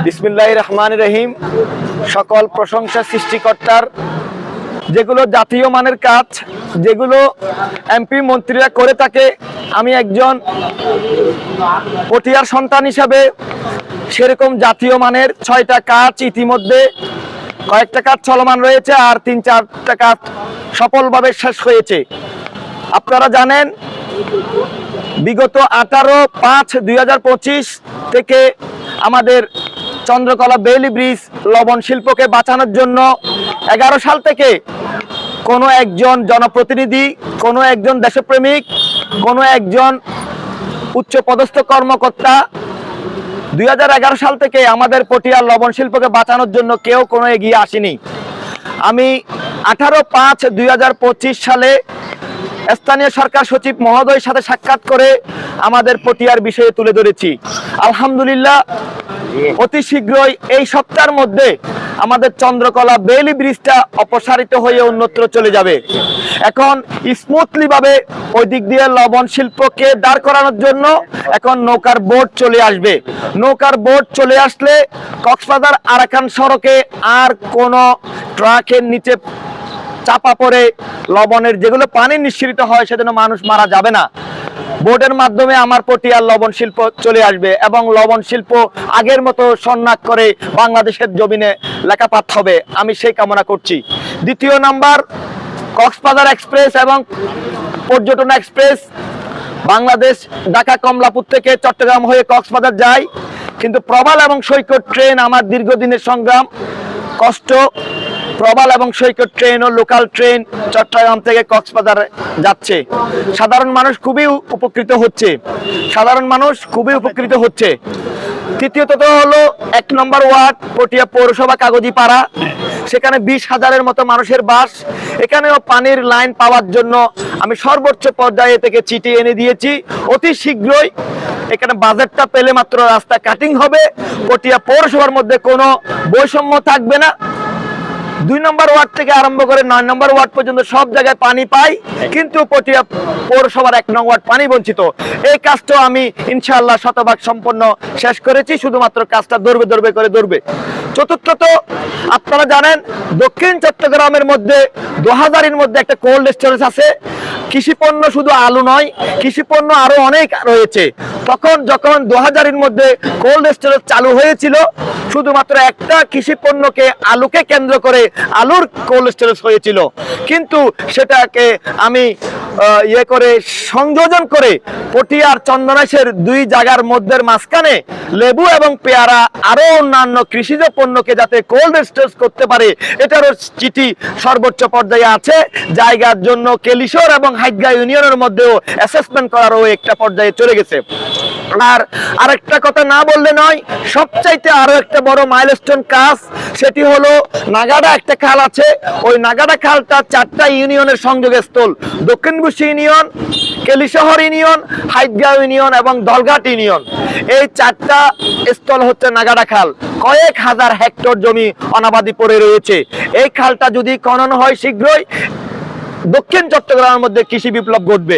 বিসমিল্লাহির রহমানির রহিম। সকল প্রশংসা সৃষ্টিকর্তার। যেগুলো জাতীয় মানের কাজ, যেগুলো এমপি মন্ত্রীরা করে থাকে, আমি একজন পটিয়ার সন্তান হিসাবে সেরকম জাতীয় মানের 6টা কাজ ইতিমধ্যে, কয়েকটা কাজ চলমান রয়েছে আর 3-4টা কাজ সফলভাবে শেষ হয়েছে। আপনারা জানেন বিগত 18/5/2025 থেকে আমাদের চন্দ্রকলা বেইলি ব্রিজ লবণ শিল্পকে বাঁচানোর জন্য 11 সাল থেকে কোনো একজন জনপ্রতিনিধি, কোনো একজন দেশপ্রেমিক, কোনো একজন উচ্চপদস্থ কর্মকর্তা 2011 সাল থেকে আমাদের পটিয়ার লবণ শিল্পকে বাঁচানোর জন্য কেউ কোনো এগিয়ে আসেনি। আমি 18/5/2025 সালে স্থানীয় সরকার সচিব মহোদয়ের সাথে সাক্ষাৎ করে আমাদের পটিয়ার বিষয়ে তুলে ধরেছি। আলহামদুলিল্লাহ, অতি শীঘ্রই এই সপ্তাহের মধ্যে আমাদের চন্দ্রকলা বেইলি ব্রিজটা অপসারিত হয়ে অন্যত্র চলে যাবে। এখন স্মুথলি ভাবে ওই দিক দিয়ে লবণ শিল্পকে দাঁড় করানোর জন্য এখন নৌকার বোট চলে আসবে। নৌকার বোট চলে আসলে কক্সবাজার আরাকান সড়কে আর কোনো ট্রাকের নিচে চাপা পড়ে লবণের যেগুলো পানি নিঃসৃত হয় সেজন্য মানুষ মারা যাবে না। বোটের মাধ্যমে আমার পটিয়ার লবণ শিল্প চলে আসবে এবং লবণ শিল্প আগের মতো সন্ন্যাস করে বাংলাদেশের জমিনে লেখাপাত হবে, আমি সেই কামনা করছি। দ্বিতীয় নাম্বার, কক্সবাজার এক্সপ্রেস এবং পর্যটন এক্সপ্রেস বাংলাদেশ ঢাকা কমলাপুর থেকে চট্টগ্রাম হয়ে কক্সবাজার যায়, কিন্তু প্রবাল এবং সৈকত ট্রেন আমার দীর্ঘদিনের সংগ্রাম কষ্ট। প্রবাল এবং সৈকত ট্রেন ও লোকাল ট্রেন চট্টগ্রাম থেকে কক্সবাজার যাচ্ছে। সাধারণ মানুষ খুবই উপকৃত হচ্ছে। তৃতীয়ত হলো 1 নম্বর ওয়ার্ড পটিয়া পৌরসভা কাগজিপাড়া, সেখানে 20,000-এর মতো মানুষের বাস। এখানেও পানির লাইন পাওয়ার জন্য আমি সর্বোচ্চ পর্যায়ে থেকে চিঠি এনে দিয়েছি। অতি শীঘ্রই এখানে বাজেটটা পেলে মাত্র রাস্তা কাটিং হবে। পটিয়া পৌরসভার মধ্যে কোনো বৈষম্য থাকবে না। 2 নম্বর ওয়ার্ড থেকে আরম্ভ করে 9 নম্বর ওয়ার্ড পর্যন্ত সব জায়গায় পানি পাই, কিন্তু পটিয়া পৌরসভার 1 নং ওয়ার্ড পানি বঞ্চিত। এই কাজটা আমি ইনশাআল্লাহ শতভাগ সম্পন্ন শেষ করেছি, শুধুমাত্র কাজটা ধরবে। চতুর্থত, আপনারা জানেন দক্ষিণ চট্টগ্রামের মধ্যে 2000-এর মধ্যে একটা কোল্ড স্টোরেজ আছে। কৃষিপণ্য শুধু আলু নয়, কৃষিপণ্য আরো অনেক রয়েছে। যখন 2000-এর মধ্যে কোল্ড স্টোরেজ চালু হয়েছিল, শুধুমাত্র একটা কৃষিপণ্যকে আলুকে কেন্দ্র করে আলুর কোল্ড স্টোরেজ হয়েছিল, কিন্তু সেটাকে আমি সংযোজন করে পটিয়ার চন্দনাইশের 2 জায়গার মধ্যে মাঝখানে লেবু এবং পেয়ারা আরো অন্যান্য কৃষিজ পণ্যকে যাতে কোল্ড স্টোরেজ করতে পারে, এটারও চিঠি সর্বোচ্চ পর্যায়ে আছে। জায়গার জন্য কেলিশোর এবং হাইগা ইউনিয়নের মধ্যেও অ্যাসেসমেন্ট করারও একটা পর্যায়ে চলে গেছে। আর আরেকটা কথা না বললে নয়, সবচাইতে আরো একটা বড় মাইলস্টোন কাজ, সেটি হলো নাগাড়া একটা খাল আছে। ওই নাগাড়া খালটা 4টা ইউনিয়নের সংযোগস্থল, Dakshinbushi union, Kelishahar union, Haidgaon union এবং দলঘাট ইউনিয়ন। এই 4টা স্থল হচ্ছে নাগাড়া খাল। কয়েক হাজার হেক্টর জমি অনাবাদি পড়ে রয়েছে। এই খালটা যদি খনন হয় শীঘ্রই, দক্ষিণ চট্টগ্রামের মধ্যে কৃষি বিপ্লব ঘটবে।